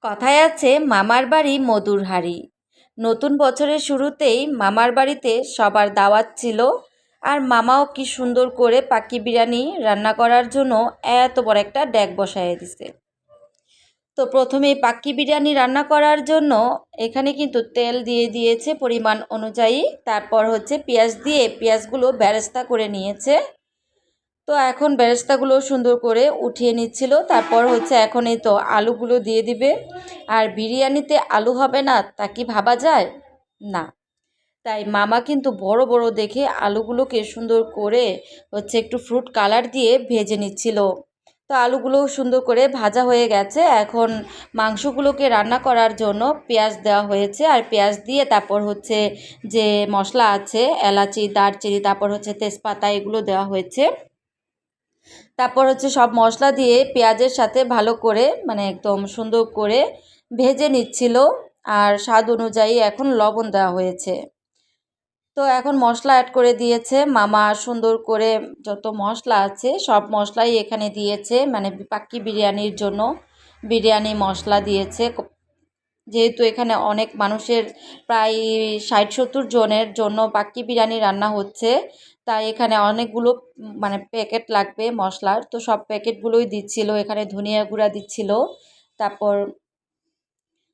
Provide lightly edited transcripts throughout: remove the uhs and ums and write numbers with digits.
কথায় আছে মামার বাড়ি মধুর হাঁড়ি। নতুন বছরের শুরুতেই মামার বাড়িতে সবার দাওয়াত ছিল। আর মামাও কি সুন্দর করে পাকি বিরিয়ানি রান্না করার জন্য এত বড় একটা ডেক বসায় দিছে। তো প্রথমে পাকি বিরিয়ানি রান্না করার জন্য এখানে কিন্তু তেল দিয়ে দিয়েছে পরিমাণ অনুযায়ী। তারপর হচ্ছে পেঁয়াজ দিয়ে পেঁয়াজগুলো বেরেস্তা করে নিয়েছে। তো এখন বেরেস্তাগুলো সুন্দর করে উঠিয়ে নিচ্ছিল। তারপর হচ্ছে এখন এই তো আলুগুলো দিয়ে দিবে। আর বিরিয়ানিতে আলু হবে না তা কি ভাবা যায়? না। তাই মামা কিন্তু বড় বড় দেখে আলুগুলোকে সুন্দর করে হচ্ছে একটু ফ্রুট কালার দিয়ে ভেজে নিচ্ছিল। তো আলুগুলো সুন্দর করে ভাজা হয়ে গেছে। এখন মাংসগুলোকে রান্না করার জন্য পেঁয়াজ দেওয়া হয়েছে। আর পেঁয়াজ দিয়ে তারপর হচ্ছে যে মশলা আছে এলাচি, দারচিনি, তারপর হচ্ছে তেজপাতা, এগুলো দেওয়া হয়েছে। তারপর হচ্ছে সব মশলা দিয়ে পেঁয়াজের সাথে ভালো করে মানে একদম সুন্দর করে ভেজে নিচ্ছিল। আর স্বাদ অনুযায়ী এখন লবণ দেওয়া হয়েছে। তো এখন মশলা অ্যাড করে দিয়েছে মামা। সুন্দর করে যত মশলা আছে সব মশলাই এখানে দিয়েছে, মানে পাক্কি বিরিয়ানির জন্য বিরিয়ানি মশলা দিয়েছে। যেহেতু এখানে অনেক মানুষের, প্রায় 60-70 জনের জন্য পাক্কি বিরিয়ানি রান্না হচ্ছে, তাই এখানে অনেকগুলো মানে প্যাকেট লাগবে মশলার। তো সব প্যাকেটগুলোই দিচ্ছিল, এখানে ধনিয়া গুঁড়া দিচ্ছিল। তারপর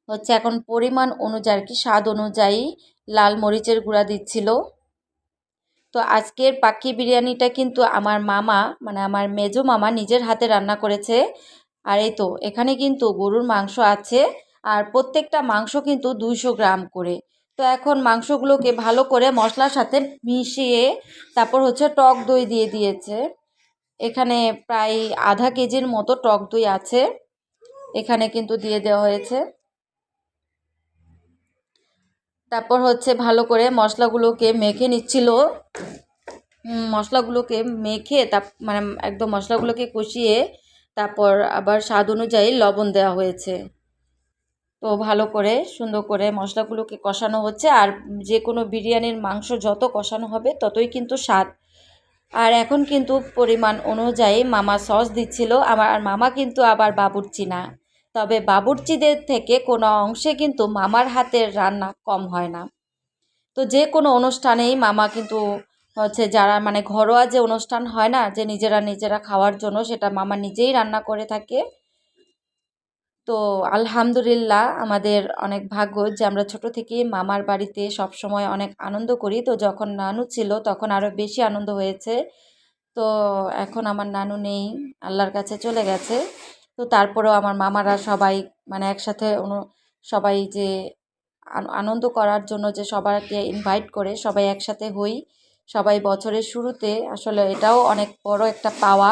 হচ্ছে এখন পরিমাণ অনুযায়ী আর কি, স্বাদ অনুযায়ী লাল মরিচের গুঁড়া দিচ্ছিল। তো আজকের পাক্কি বিরিয়ানিটা কিন্তু আমার মামা, মানে আমার মেজো মামা নিজের হাতে রান্না করেছে। আর এই তো এখানে কিন্তু গরুর মাংস আছে। আর প্রত্যেকটা মাংস কিন্তু 200 গ্রাম করে। তো এখন মাংসগুলোকে ভালো করে মশলার সাথে মিশিয়ে তারপর হচ্ছে টক দই দিয়ে দিয়েছে। এখানে প্রায় আধা কেজির মতো টক দই আছে, এখানে কিন্তু দিয়ে দেওয়া হয়েছে। তারপর হচ্ছে ভালো করে মশলাগুলোকে মেখে নিচ্ছিল। মশলাগুলোকে মেখে মানে একদম মশলাগুলোকে কষিয়ে তারপর আবার স্বাদ অনুযায়ী লবণ দেওয়া হয়েছে। তো ভালো করে সুন্দর করে মশলাগুলোকে কষানো হচ্ছে। আর যে কোনো বিরিয়ানির মাংস যত কষানো হবে ততই কিন্তু স্বাদ। আর এখন কিন্তু পরিমাণ অনুযায়ী মামা সস দিচ্ছিল। আর মামা কিন্তু আবার বাবুর্চি না, তবে বাবুর্চিদের থেকে কোনো অংশে কিন্তু মামার হাতের রান্না কম হয় না। তো যে কোনো অনুষ্ঠানেই মামা কিন্তু হচ্ছে, যারা মানে ঘরোয়া যে অনুষ্ঠান হয় না যে নিজেরা নিজেরা খাওয়ার জন্য, সেটা মামা নিজেই রান্না করে থাকে। তো আলহামদুলিল্লাহ আমাদের অনেক ভাগ্য যে আমরা ছোট থেকেই মামার বাড়িতে সব সময় অনেক আনন্দ করি। তো যখন নানু ছিল তখন আরও বেশি আনন্দ হয়েছে। তো এখন আমার নানু নেই, আল্লাহর কাছে চলে গেছে। তো তারপরেও আমার মামারা সবাই মানে একসাথে সবাই যে আনন্দ করার জন্য যে সবাইকে ইনভাইট করে সবাই একসাথে হই সবাই বছরের শুরুতে, আসলে এটাও অনেক বড় একটা পাওয়া।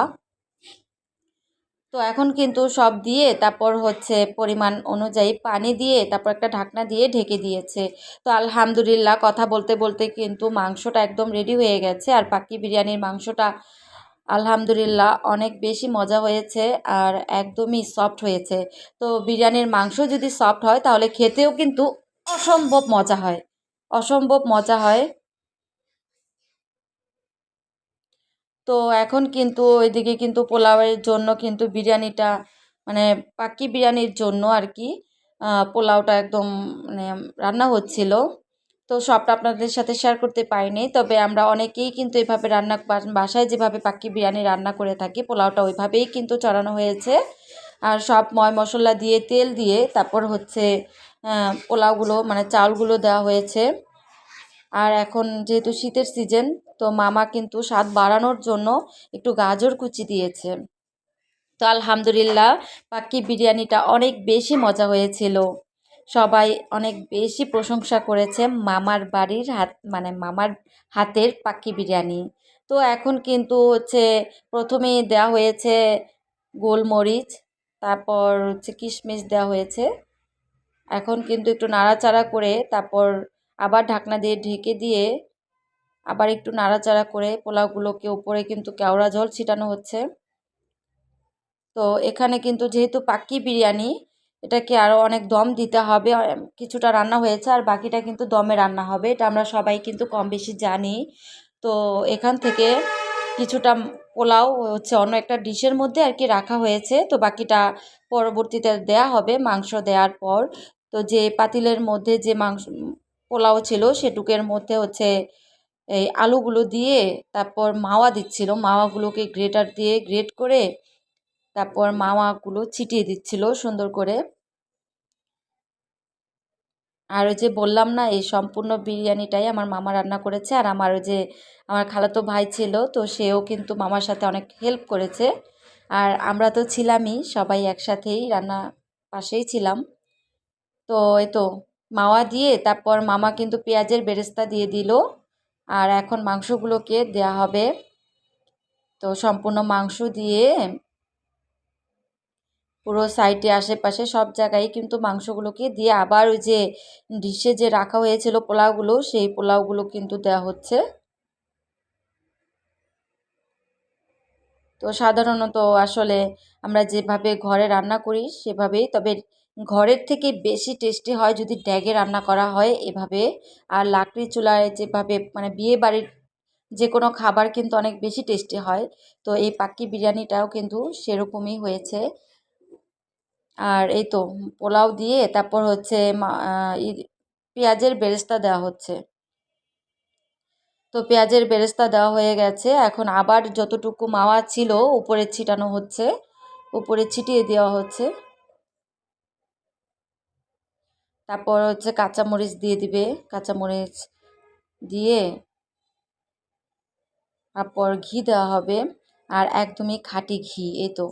তো এখন কিন্তু সব দিয়ে তারপর হচ্ছে পরিমাণ অনুযায়ী পানি দিয়ে তারপর একটা ঢাকনা দিয়ে ঢেকে দিয়েছে। তো আলহামদুলিল্লাহ কথা বলতে বলতে কিন্তু মাংসটা একদম রেডি হয়ে গেছে। আর পাক্কি বিরিয়ানির মাংসটা আলহামদুলিল্লাহ অনেক বেশি মজা হয়েছে আর একদমই সফট হয়েছে। তো বিরিয়ানির মাংস যদি সফট হয় তাহলে খেতেও কিন্তু অসম্ভব মজা হয়, অসম্ভব মজা হয়। তো এখন কিন্তু ওইদিকে কিন্তু পোলাওয়ের জন্য কিন্তু বিরিয়ানিটা, মানে পাক্কি বিরিয়ানির জন্য আর কি, পোলাওটা একদম মানে রান্না হচ্ছিল। তো সবটা আপনাদের সাথে শেয়ার করতে পারিনি, তবে আমরা অনেকেই কিন্তু এভাবে বাসায় যেভাবে পাক্কি বিরিয়ানি রান্না করে থাকি পোলাওটা ওইভাবেই কিন্তু চড়ানো হয়েছে। আর সব ময় মশলা দিয়ে তেল দিয়ে তারপর হচ্ছে পোলাওগুলো মানে চাউলগুলো দেওয়া হয়েছে। আর এখন যেহেতু শীতের সিজন, তো মামা কিন্তু স্বাদ বাড়ানোর জন্য একটু গাজর কুচি দিয়েছে। তো আলহামদুলিল্লাহ পাক্কি বিরিয়ানিটা অনেক বেশি মজা হয়েছিল। সবাই অনেক বেশি প্রশংসা করেছে মামার বাড়ির মানে মামার হাতের পাক্কি বিরিয়ানি। তো এখন কিন্তু হচ্ছে প্রথমেই দেওয়া হয়েছে গোলমরিচ, তারপর হচ্ছে কিশমিশ দেওয়া হয়েছে। এখন কিন্তু একটু নাড়াচাড়া করে তারপর আবার ঢাকনা দিয়ে ঢেকে দিয়ে আবার একটু নাড়াচাড়া করে পোলাওগুলোকে উপরে কিন্তু কেওড়া জল ছিটানো হচ্ছে। তো এখানে কিন্তু যেহেতু পাক্কি বিরিয়ানি, এটাকে আরও অনেক দম দিতে হবে। কিছুটা রান্না হয়েছে আর বাকিটা কিন্তু দমে রান্না হবে, এটা আমরা সবাই কিন্তু কম বেশি জানি। তো এখান থেকে কিছুটা পোলাও হচ্ছে অন্য একটা ডিশের মধ্যে আর কি রাখা হয়েছে, তো বাকিটা পরবর্তীতে দেয়া হবে মাংস দেওয়ার পর। তো যে পাতিলের মধ্যে যে মাংস পোলাও ছিল সেটুকের মধ্যে হচ্ছে এই আলুগুলো দিয়ে তারপর মাওয়া দিচ্ছিল, মাওয়াগুলোকে গ্রেটার দিয়ে গ্রেট করে তারপর মাওয়াগুলো ছিটিয়ে দিচ্ছিল সুন্দর করে। আর ওই যে বললাম না, এই সম্পূর্ণ বিরিয়ানিটাই আমার মামা রান্না করেছে। আর আমার ওই যে আমার খালাতো ভাই ছিল, তো সেও কিন্তু মামার সাথে অনেক হেল্প করেছে। আর আমরা তো ছিলামই সবাই একসাথেই রান্না পাশেই ছিলাম। তো এই তো মাওয়া দিয়ে তারপর মামা কিন্তু পেঁয়াজের বেরেস্তা দিয়ে দিল। আর এখন মাংসগুলোকে দেয়া হবে। তো সম্পূর্ণ মাংস দিয়ে পুরো সাইডে আশেপাশে সব জায়গায় কিন্তু মাংসগুলোকে দিয়ে আবার ওই যে ডিশে যে রাখা হয়েছিল পোলাওগুলো, সেই পোলাওগুলো কিন্তু দেওয়া হচ্ছে। তো সাধারণত আসলে আমরা যেভাবে ঘরে রান্না করি সেভাবেই, তবে ঘরের থেকে বেশি টেস্টি হয় যদি ড্যাগে রান্না করা হয় এভাবে। আর লাকড়ি চুলায় যেভাবে মানে বিয়ে বাড়ির যে কোনো খাবার কিন্তু অনেক বেশি টেস্টি হয়। তো এই পাক্কি বিরিয়ানিটাও কিন্তু সেরকমই হয়েছে। আর এই তো পোলাও দিয়ে তারপর হচ্ছে পেঁয়াজের বেরেস্তা দেওয়া হচ্ছে। তো পেঁয়াজের বেরেস্তা দেওয়া হয়ে গেছে, এখন আবার যতটুকু মাওয়া ছিল উপরে ছিটানো হচ্ছে, উপরে ছিটিয়ে দেওয়া হচ্ছে। তারপর হচ্ছে কাঁচামরিচ দিয়ে দিবে, কাঁচামরিচ দিয়ে তারপর ঘি দেওয়া হবে। আর একদমই খাঁটি ঘি, এই তো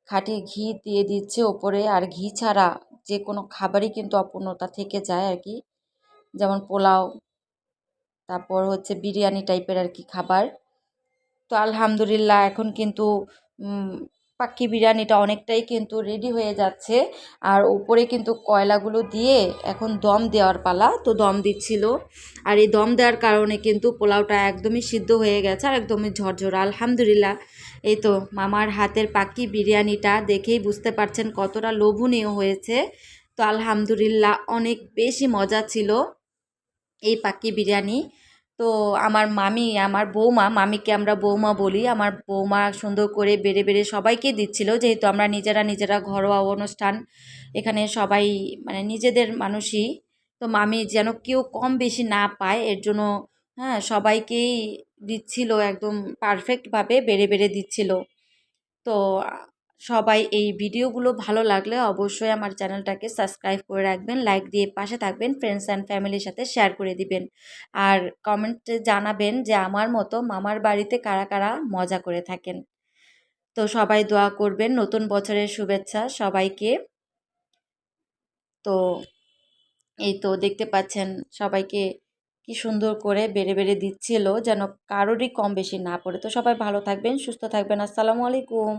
খাঁটি ঘি দিয়ে দিচ্ছে ওপরে। আর ঘি ছাড়া যে কোনো খাবারই কিন্তু অপূর্ণতা থেকে যায় আর কি, যেমন পোলাও, তারপর হচ্ছে বিরিয়ানি টাইপের আর কি খাবার। তো আলহামদুলিল্লাহ এখন কিন্তু পাক্কি বিরিয়ানিটা অনেকটাই কিন্তু রেডি হয়ে যাচ্ছে। আর উপরে কিন্তু কয়লাগুলো দিয়ে এখন দম দেওয়ার পালা, তো দম দিচ্ছিল। আর এই দম দেওয়ার কারণে কিন্তু পোলাওটা একদমই সিদ্ধ হয়ে গেছে আর একদমই ঝরঝরা আলহামদুলিল্লাহ। এই তো মামার হাতের পাক্কি বিরিয়ানিটা দেখেই বুঝতে পারছেন কতটা লোভনীয় হয়েছে। তো আলহামদুলিল্লাহ অনেক বেশি মজা ছিল এই পাক্কি বিরিয়ানি। তো আমার মামি, আমার বৌমা, মামিকে আমরা বৌমা বলি, আমার বৌমা সুন্দর করে বেড়ে বেড়ে সবাইকে দিচ্ছিল, যেহেতু আমরা নিজেরা ঘরোয়া অনুষ্ঠান এখানে সবাই মানে নিজেদের মানুষই। তো মামি যেন কেউ কম বেশি না পায় এর জন্য হ্যাঁ সবাইকেই দিচ্ছিল, একদম পারফেক্টভাবে বেড়ে বেড়ে দিচ্ছিল। তো সবাই এই ভিডিওগুলো ভালো লাগলে অবশ্যই আমার চ্যানেলটাকে সাবস্ক্রাইব করে রাখবেন, লাইক দিয়ে পাশে থাকবেন, ফ্রেন্ডস অ্যান্ড ফ্যামিলির সাথে শেয়ার করে দিবেন। আর কমেন্টে জানাবেন যে আমার মতো মামার বাড়িতে কারা কারা মজা করে থাকেন। তো সবাই দোয়া করবেন, নতুন বছরের শুভেচ্ছা সবাইকে। তো এই তো দেখতে পাচ্ছেন সবাইকে কি সুন্দর করে বেড়ে বেড়ে দিচ্ছিল যেন কারোরই কম বেশি না পড়ে। তো সবাই ভালো থাকবেন, সুস্থ থাকবেন। আসসালামু আলাইকুম।